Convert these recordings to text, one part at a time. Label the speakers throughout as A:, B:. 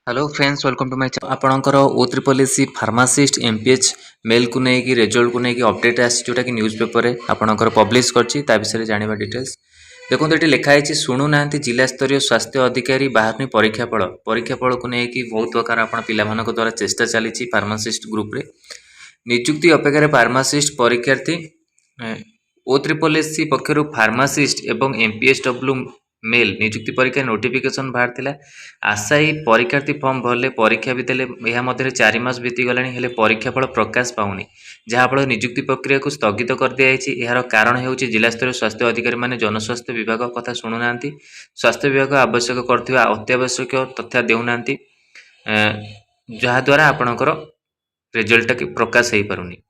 A: Hello friends welcome to my channel आपणकर O triple S C pharmacist MPH male को लेकिन result को लेकिन अपडेट जोटा कि न्यूज पेपर में आपणकर पब्लिश करछि ता विषय जानिबा डिटेल्स देखो ये लिखाई शुणु ना जिला स्तरीय स्वास्थ्य अधिकारी बाहर परीक्षा फल को लेकिन बहुत प्रकार आप पिला द्वारा चेष्टा चली फार्मासिस्ट ग्रुप रे निजुक्ति अपेक्षा फार्मासिस्ट परीक्षार्थी ओ ट्रिपल एस सी पक्षर फार्मासिस्ट एवं एमपीएसडब्ल्यू मेल निजुक्ति परीक्षा नोटिफिकेशन बाहर थिला आशायी परीक्षार्थी फॉर्म भरले परीक्षा भी देले यह मध्य 4 मास बीती गलानी हेले परीक्षा फल प्रकाश पाउनी जहाँफल निजुक्ति प्रक्रिया को स्थगित कर दिया यार कारण होउछि जिला स्तरीय स्वास्थ्य अधिकारी माने जनस्वास्थ्य विभाग कथा शुणुना स्वास्थ्य विभाग आवश्यक करथिबा अत्यावश्यक तथ्य देउना जहाँद्वारा आपणकर रिजल्ट प्रकाश हो पारुनी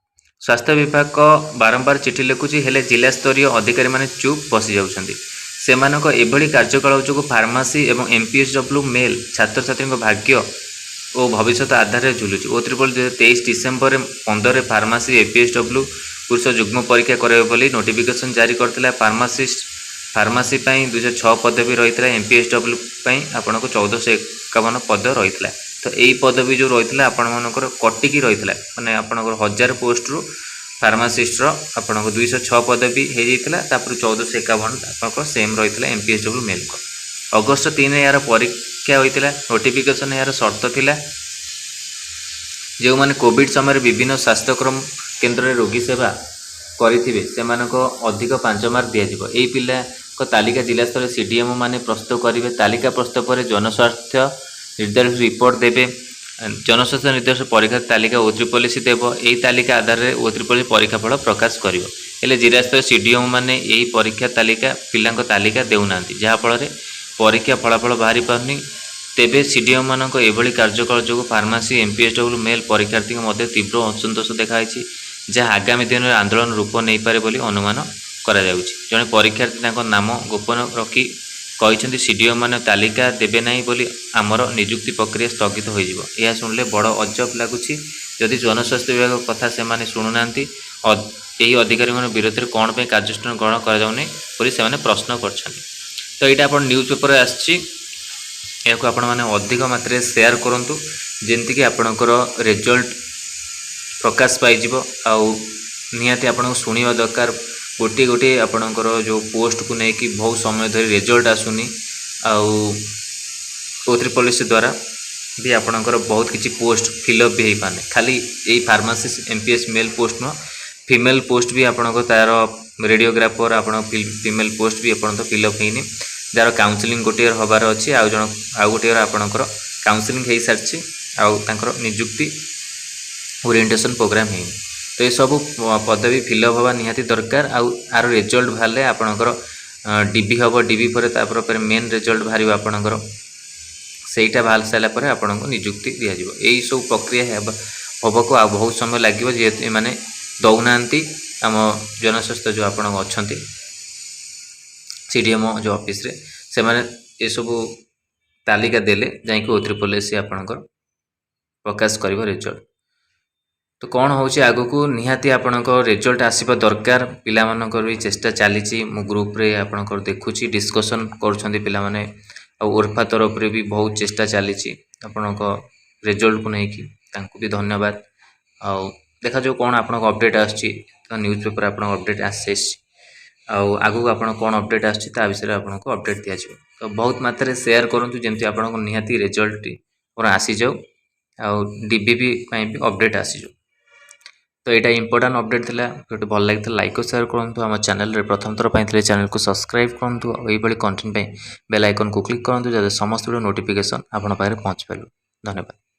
A: स्वास्थ्य विभाग बारंबार चिठी लिखुची हेले जिला स्तरीय अधिकारी माने चुप बसी जाउछंती सेमानक एभली कार्यकलाप जो फार्मासी और एमपीएसडब्ल्यू मेल छात्र छात्री भाग्य और भविष्य आधार में झुलुची ओ ट्रिपल 23 डिसेम्बर 15 फार्मासी एमपीएसडब्ल्यू पुरुष जुग्म परीक्षा करे नोटिफिकेशन जारी करथिला फार्मासिस्ट फार्मासी 206 पदवी रही है एमपीएसडब्ल्यू आपन को 1451 पद रही है तो यही पदवी जो रही है आपंकर कटिकी रही है मानने आपंकर 1000 पोस्ट रु फार्मासिस्ट आपण 206 पदवी हो जाता 1451 आप सेम रही है एमपीएसडब्ल्यू मेल को अगस्ट 3 यार परीक्षा होता नोटिफिकेशन यार शर्त थिला जो मैंने कोविड समय विभिन्न स्वास्थ्यक्रम केन्द्र में रोगी सेवा करेंगे से अधिक 5 मार्क दिज्व यही पिला तालिका जिला स्तर सीडीएम मैंने प्रस्तुत करेंगे तालिका प्रस्तुत पर जनस्वास्थ्य निर्देश रिपोर्ट देवे जनस्वास्थ्य निर्देश परीक्षा तालिका ओ ट्रिपल एस देव यही तालिका आधार में ओ ट्रिपल एस परीक्षा फल प्रकाश कर जिला स्तर सीडीएम मैंने यही परीक्षा तालिका पिला तालिका देना जहाँफल परीक्षा फलाफल बाहरी पारनी तेबे सीडीएम मानक एभली कार्यकलाप जो फार्मासी एमपीएसडब्ल्यू मेल परीक्षार्थी मध्य तीव्र असंतोष देखाई जहाँ आगामी दिन में आंदोलन रूप नहीं पारे बोली अनुमान करा जड़े परीक्षार्थी नाम गोपन रखी कहते सीडीएम मैंने तालिका देवे ना बोली आमर निजुक्ति प्रक्रिया स्थगित हो यह शुणिले बड़ अजब लगुच जदि जनस्वास्थ्य विभाग कथा से शुणुना यही अधिकारी विरोध में कौन पर कार्यानुष्ठान ग्रहण कर प्रश्न कर तो यहाँ आप न्यूज पेपर आसको आपण मैंने अधिक मात्रा शेयर करूँ जमती कि आपणकर रिजल्ट प्रकाश पाइज निहाती आपको शुणा दरकार गोटे गोटे आपणकर जो पोस्ट को लेकिन बहुत समय धरी रिजल्ट आसुनी ओ ट्रिपल एस द्वारा भी आपणकर बहुत किसी पोस्ट फिलअप भी हो पाने खाली यही फार्मासिस्ट एमपीएस मेल पोस्ट नुह फीमेल पोस्ट भी आपणकर तार रेडियोग्राफर आप फीमेल पोस्ट भी आप फिलअप होनी जार काउंसलिंग गोटे हबार अच्छी आउ गोटे आपणकर काउंसलिंग हो सारी आर निजुक्ति ओरिएंटेशन प्रोग्राम है तो ये सब पदवी फिलअप हवा निहाती दरकार आर रिजल्ट बाहर आपणकर डीबी हम डीबी पर मेन रिजल्ट बाहर आपणकर सेटा बाहर सारापर आपन को निजुक्ति दि जाव यही सब प्रक्रिया हम को बहुत समय लगे जेहेतु ये दौना आम जनस्वास्थ्य जो आप अच्छा सीडीएम जो ऑफिस रे से माने ये सब तालिका देले जाई ओ ट्रिपल एस आपणकर प्रकाश करिवो रिजल्ट तो कौन होची आगो को निहाती आपणकर रिजल्ट आसीबा दरकार पिला मानकर भी चेष्टा चली मो ग्रुप रे आपणकर देखुची डिस्कशन करूछंती पिला माने आ ओरफा तरफ रे भी बहुत चेष्टा चली आपणकर रिजल्ट को लेकिन तांको भी धन्यवाद आ देखा जो कौन आपन अपडेट आछि तो न्यूज पेपर आपन अपडेट आसेस आगू आप कौन अपडेट आसा विषय आपको अपडेट दि जाए तो बहुत मात्रा शेयर करूँ जमी आपको निहाती रिजल्ट पूरा आसी जाऊ डीबीबी भी अपडेट आसी जाऊ तो यहाँ इंपोर्टाट अपडेट थिला जो भल लगी लाइक और शेयर करूँ आम चैनल प्रथम थर पाई चैनल को सब्सक्राइब करूँ यही कंटेंट बेल आइकन को क्लिक करूँ जब समस्त नोटिफिकेशन आपन पाखे पहुँच पारू धन्यवाद।